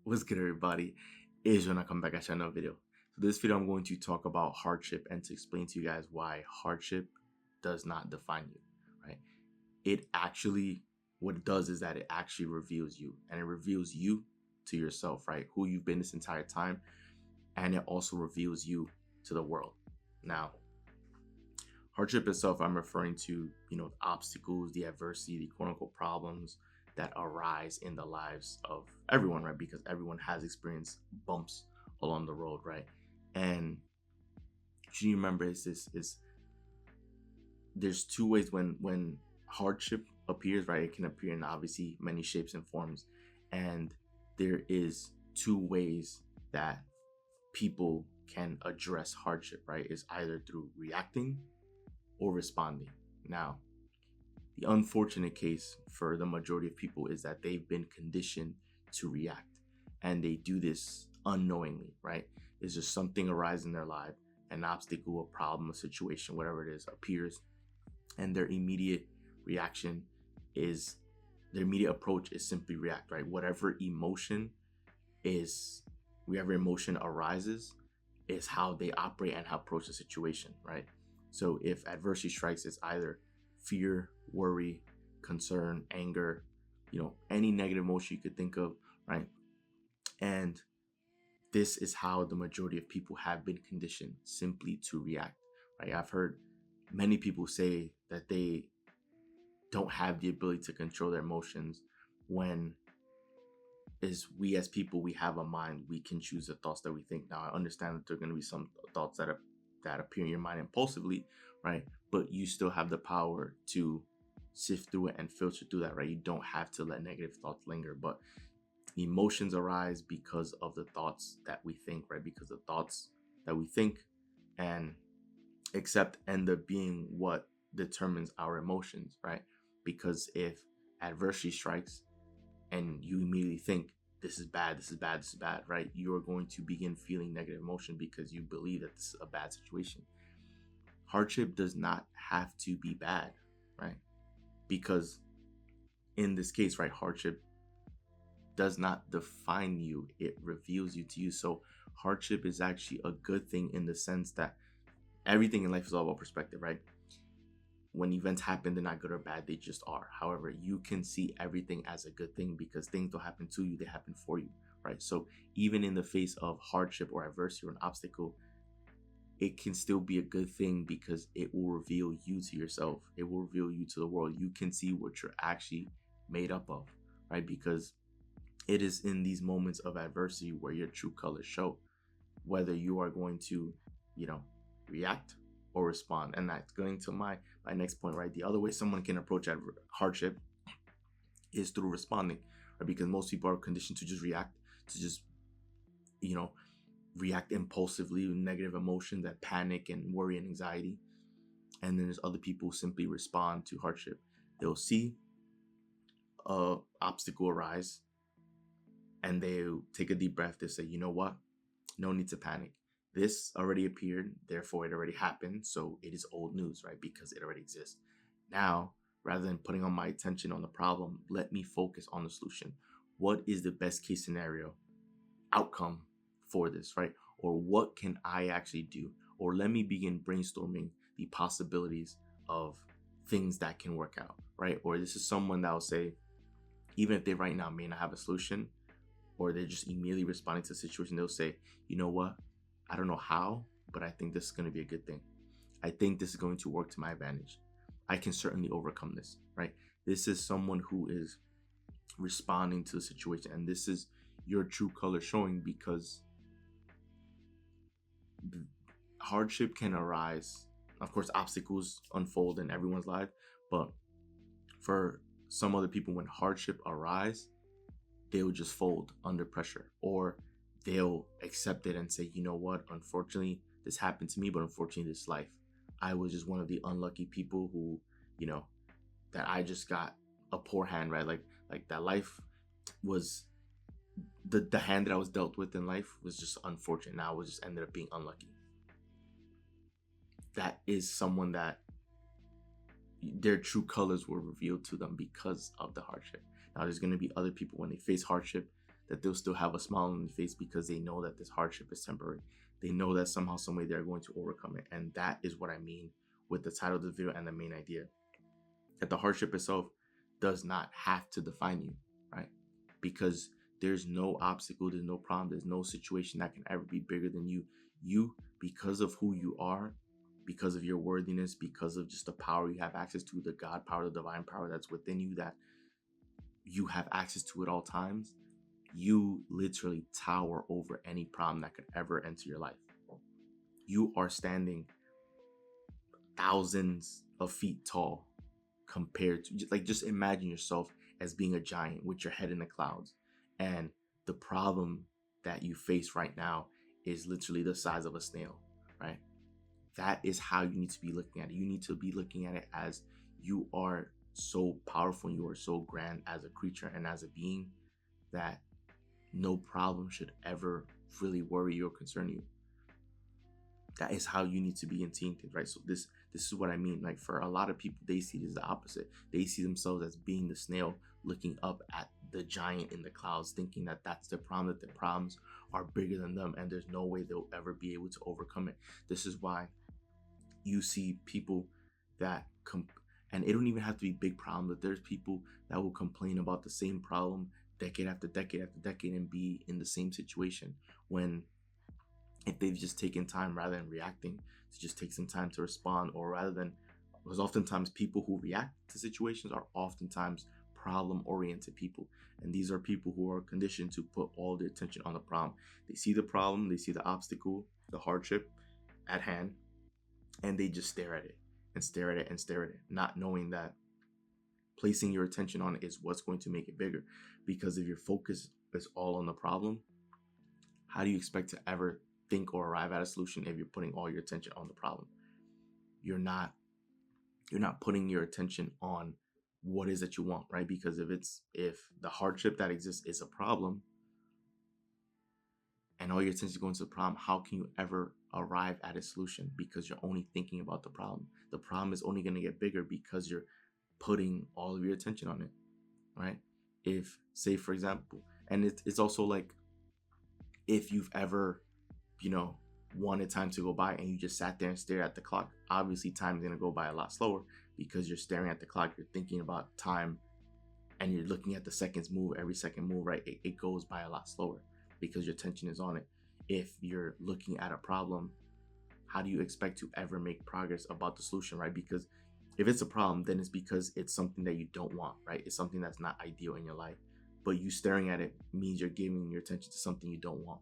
What's good, everybody? Is when I come back at another video. So this video, I'm going to talk about hardship and to explain to you guys why hardship does not define you, right? It actually, what it does is that it actually reveals you, and it reveals you to yourself, right? Who you've been this entire time, and it also reveals you to the world. Now, hardship itself, I'm referring to, the obstacles, the adversity, the quote unquote problems that arise in the lives of everyone, right? Because everyone has experienced bumps along the road, right? And what you remember is this is there's two ways when hardship appears, right? It can appear in obviously many shapes and forms. And there is two ways that people can address hardship, right? Is either through reacting or responding. Now, the unfortunate case for the majority of people is that they've been conditioned to react, and they do this unknowingly, right? It's just something arises in their life, an obstacle, a problem, a situation, whatever it is, appears, and their immediate reaction is their immediate approach is simply react, right? Whatever emotion arises is how they operate and how approach the situation, right? So if adversity strikes, it's either fear, worry, concern, anger, any negative emotion you could think of, right? And this is how the majority of people have been conditioned, simply to react, right? I've heard many people say that they don't have the ability to control their emotions when we as people, we have a mind, we can choose the thoughts that we think. Now, I understand that there are going to be some thoughts that appear in your mind impulsively, right? But you still have the power to sift through it and filter through that, right? You don't have to let negative thoughts linger, but emotions arise because of the thoughts that we think, right? Because the thoughts that we think and accept end up being what determines our emotions, right? Because if adversity strikes and you immediately think, this is bad, this is bad, this is bad, right? You're going to begin feeling negative emotion because you believe that this is a bad situation. Hardship does not have to be bad, right? Because in this case, right, hardship does not define you, it reveals you to you. So hardship is actually a good thing in the sense that everything in life is all about perspective, right? When events happen, they're not good or bad, they just are. However, you can see everything as a good thing because things don't happen to you, they happen for you, right? So even in the face of hardship or adversity or an obstacle, it can still be a good thing because it will reveal you to yourself. It will reveal you to the world. You can see what you're actually made up of, right? Because it is in these moments of adversity where your true colors show, whether you are going to, react or respond. And that's going to my next point, right? The other way someone can approach hardship is through responding, right? Because most people are conditioned to just react, to just, react impulsively with negative emotions that panic and worry and anxiety. And then there's other people who simply respond to hardship. They'll see a obstacle arise and they'll take a deep breath. They'll say, you know what? No need to panic. This already appeared, therefore it already happened. So it is old news, right? Because it already exists. Now, rather than putting all my attention on the problem, let me focus on the solution. What is the best case scenario outcome for this, right? Or what can I actually do? Or let me begin brainstorming the possibilities of things that can work out, right? Or this is someone that will say, even if they right now may not have a solution, or they're just immediately responding to the situation, they'll say, you know what? I don't know how, but I think this is going to be a good thing. I think this is going to work to my advantage. I can certainly overcome this, right? This is someone who is responding to the situation, and this is your true color showing, because hardship can arise. Of course, obstacles unfold in everyone's life, but for some other people, when hardship arise, they'll just fold under pressure, or they'll accept it and say, you know what, unfortunately this happened to me, but unfortunately this life, I was just one of the unlucky people who, that I just got a poor hand, right? Like that life was the hand that I was dealt with in life was just unfortunate. Now I was just ended up being unlucky. That is someone that their true colors were revealed to them because of the hardship. Now there's going to be other people, when they face hardship, that they'll still have a smile on their face because they know that this hardship is temporary. They know that somehow, some way they're going to overcome it. And that is what I mean with the title of the video and the main idea. That the hardship itself does not have to define you, right? Because there's no obstacle, there's no problem, there's no situation that can ever be bigger than you. You, because of who you are, because of your worthiness, because of just the power you have access to, the God power, the divine power that's within you, that you have access to at all times, you literally tower over any problem that could ever enter your life. You are standing thousands of feet tall compared to, like, just imagine yourself as being a giant with your head in the clouds. And the problem that you face right now is literally the size of a snail, right? That is how you need to be looking at it. You need to be looking at it as you are so powerful and you are so grand as a creature and as a being that no problem should ever really worry you or concern you. That is how you need to be instinctive, right? So this is what I mean. Like, for a lot of people, they see this the opposite. They see themselves as being the snail looking up at the giant in the clouds, thinking that that's their problem, that their problems are bigger than them and there's no way they'll ever be able to overcome it. This is why you see people that and it don't even have to be big problems, but there's people that will complain about the same problem decade after decade after decade and be in the same situation, when if they've just taken time rather than reacting to just take some time to respond, or rather than, because oftentimes people who react to situations are oftentimes problem oriented people, and these are people who are conditioned to put all their attention on the problem. They see the problem, they see the obstacle, the hardship at hand, and they just stare at it and stare at it and stare at it, not knowing that placing your attention on it is what's going to make it bigger. Because if your focus is all on the problem, how do you expect to ever think or arrive at a solution if you're putting all your attention on the problem? You're not putting your attention on what is that you want, right? Because if the hardship that exists is a problem and all your attention is going to the problem, how can you ever arrive at a solution? Because you're only thinking about the problem. The problem is only going to get bigger because you're putting all of your attention on it, right? If, say, for example, and it's also like, if you've ever, wanted time to go by and you just sat there and stared at the clock, obviously time's going to go by a lot slower because you're staring at the clock, you're thinking about time, and you're looking at the seconds move, every second move, right? It goes by a lot slower because your attention is on it. If you're looking at a problem, how do you expect to ever make progress about the solution, right? Because if it's a problem, then it's because it's something that you don't want, right? It's something that's not ideal in your life. But you staring at it means you're giving your attention to something you don't want,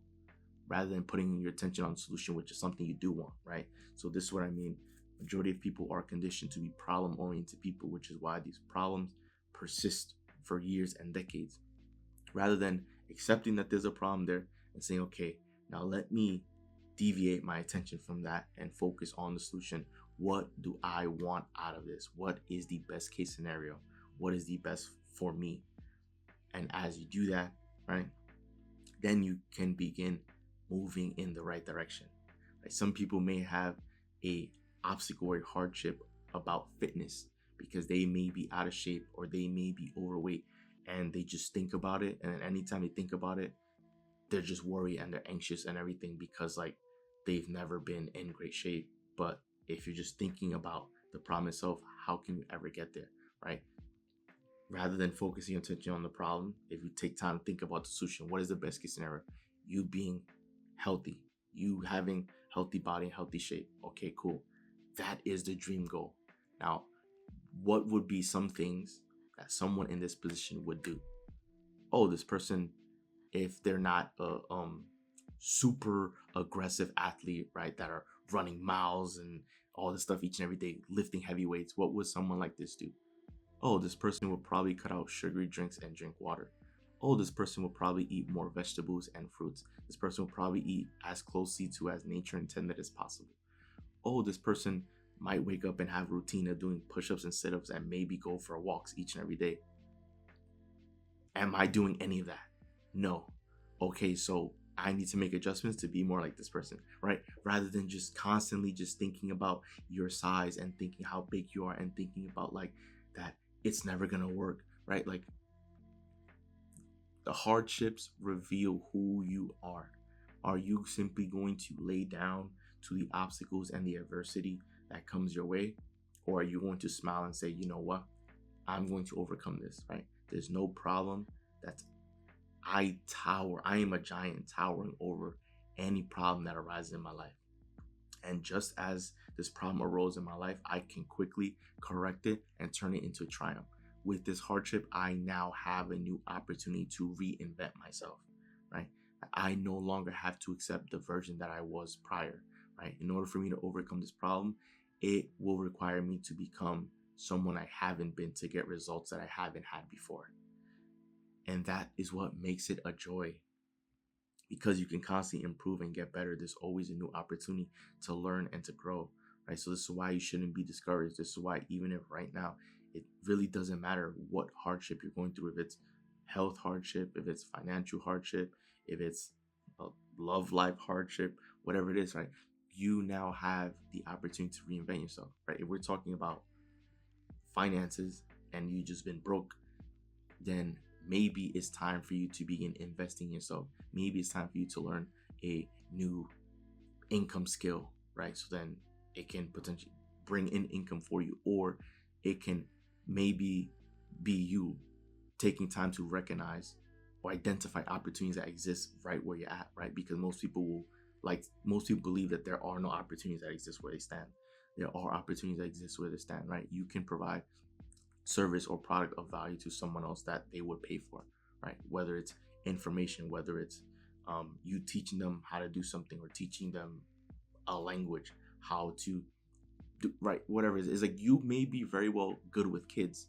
rather than putting your attention on the solution, which is something you do want, right? So this is what I mean. Majority of people are conditioned to be problem-oriented people, which is why these problems persist for years and decades, rather than accepting that there's a problem there and saying, okay, now let me deviate my attention from that and focus on the solution. What do I want out of this? What is the best case scenario? What is the best for me? And as you do that, right, then you can begin moving in the right direction. Right? Some people may have a obstacle or hardship about fitness because they may be out of shape or they may be overweight, and they just think about it, and then anytime they think about it, they're just worried and they're anxious and everything because, like, they've never been in great shape. But if you're just thinking about the problem itself, how can you ever get there, right? Rather than focusing your attention on the problem, if you take time to think about the solution, what is the best case scenario? You being healthy, you having healthy body and healthy shape. Okay, cool. That is the dream goal. Now, what would be some things that someone in this position would do? Oh, this person, if they're not a super aggressive athlete, right, that are running miles and all this stuff each and every day, lifting heavy weights, what would someone like this do? Oh, this person will probably cut out sugary drinks and drink water. Oh, this person will probably eat more vegetables and fruits. This person will probably eat as closely to as nature intended as possible. Oh, this person might wake up and have a routine of doing push-ups and sit-ups and maybe go for walks each and every day. Am I doing any of that? No. Okay, so I need to make adjustments to be more like this person, right? Rather than just constantly just thinking about your size and thinking how big you are and thinking about like that it's never gonna work, right? Like, The hardships reveal who you are. Are you simply going to lay down to the obstacles and the adversity that comes your way? Or are you going to smile and say, you know what? I'm going to overcome this, right? There's no problem that's I am a giant towering over any problem that arises in my life. And just as this problem arose in my life, I can quickly correct it and turn it into a triumph. With this hardship, I now have a new opportunity to reinvent myself, right? I no longer have to accept the version that I was prior, right? In order for me to overcome this problem, it will require me to become someone I haven't been to get results that I haven't had before. And that is what makes it a joy, because you can constantly improve and get better. There's always a new opportunity to learn and to grow, right? So this is why you shouldn't be discouraged. This is why, even if right now it really doesn't matter what hardship you're going through, if it's health hardship, if it's financial hardship, if it's a love life hardship, whatever it is, right? You now have the opportunity to reinvent yourself, right? If we're talking about finances and you just been broke, then maybe it's time for you to begin investing in yourself. Maybe it's time for you to learn a new income skill, right? So then it can potentially bring in income for you, or it can maybe be you taking time to recognize or identify opportunities that exist right where you're at, right? Because most people believe that there are no opportunities that exist where they stand. There are opportunities that exist where they stand, right? You can provide service or product of value to someone else that they would pay for, right? Whether it's information, whether it's you teaching them how to do something, or teaching them a language, how to do, right? Whatever it is, like you may be very well good with kids,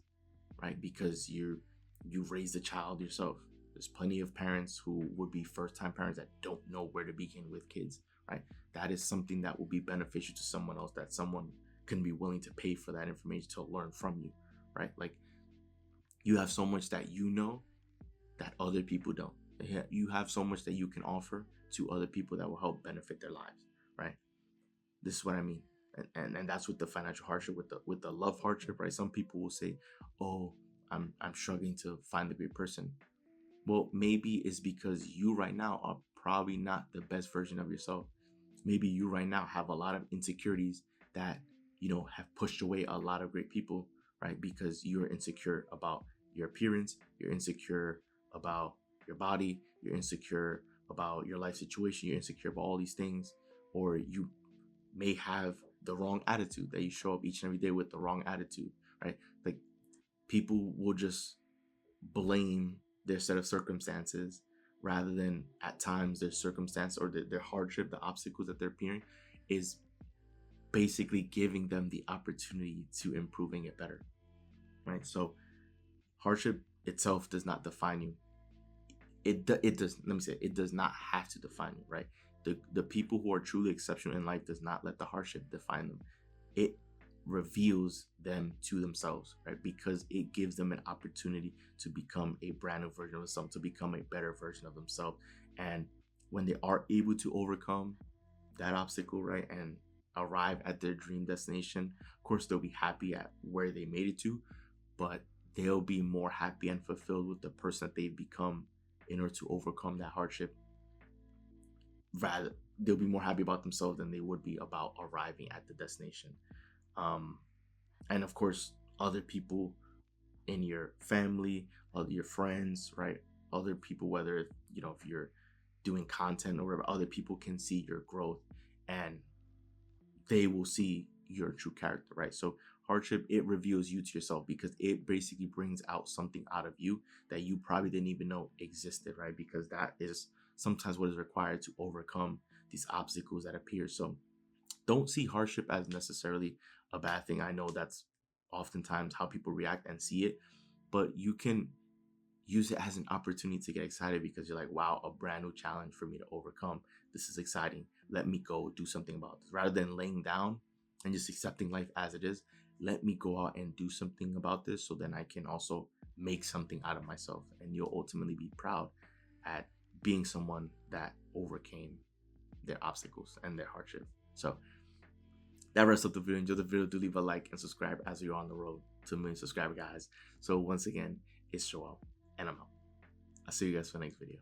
right? Because you've raised a child yourself. There's plenty of parents who would be first-time parents that don't know where to begin with kids, right? That is something that will be beneficial to someone else, that someone can be willing to pay for that information to learn from you, right? Like you have so much that you know that other people don't. You have so much that you can offer to other people that will help benefit their lives, right? This is what I mean. And that's with the financial hardship, with the love hardship, right? Some people will say, oh, I'm struggling to find the great person. Well, maybe it's because you right now are probably not the best version of yourself. Maybe you right now have a lot of insecurities that, have pushed away a lot of great people, right? Because you're insecure about your appearance, you're insecure about your body, you're insecure about your life situation, you're insecure about all these things, or you may have the wrong attitude, that you show up each and every day with the wrong attitude, right? Like people will just blame their set of circumstances rather than at times their circumstance or their hardship, the obstacles that they're appearing is basically giving them the opportunity to improve and get better, right? So hardship itself does not define you. It does, let me say, it does not have to define you, right? The people who are truly exceptional in life does not let the hardship define them. It reveals them to themselves, right? Because it gives them an opportunity to become a brand new version of themselves, to become a better version of themselves. And when they are able to overcome that obstacle, right, and arrive at their dream destination, of course, they'll be happy at where they made it to, but they'll be more happy and fulfilled with the person that they've become in order to overcome that hardship. Rather, they'll be more happy about themselves than they would be about arriving at the destination. And of course, other people in your family, other your friends, right? Other people, whether if you're doing content or whatever, other people can see your growth and they will see your true character, right? So hardship, it reveals you to yourself, because it basically brings out something out of you that you probably didn't even know existed, right? Because that is sometimes what is required to overcome these obstacles that appear. So don't see hardship as necessarily a bad thing. I know that's oftentimes how people react and see it, but you can use it as an opportunity to get excited, because you're like, wow, a brand new challenge for me to overcome. This is exciting. Let me go do something about this. Rather than laying down and just accepting life as it is, let me go out and do something about this, so then I can also make something out of myself. And you'll ultimately be proud at being someone that overcame their obstacles and their hardship. So that wraps up the video. Enjoy the video. Do leave a like and subscribe as you're on the road to a million subscriber, guys. So once again, it's Joel, and I'm out. I'll see you guys for the next video.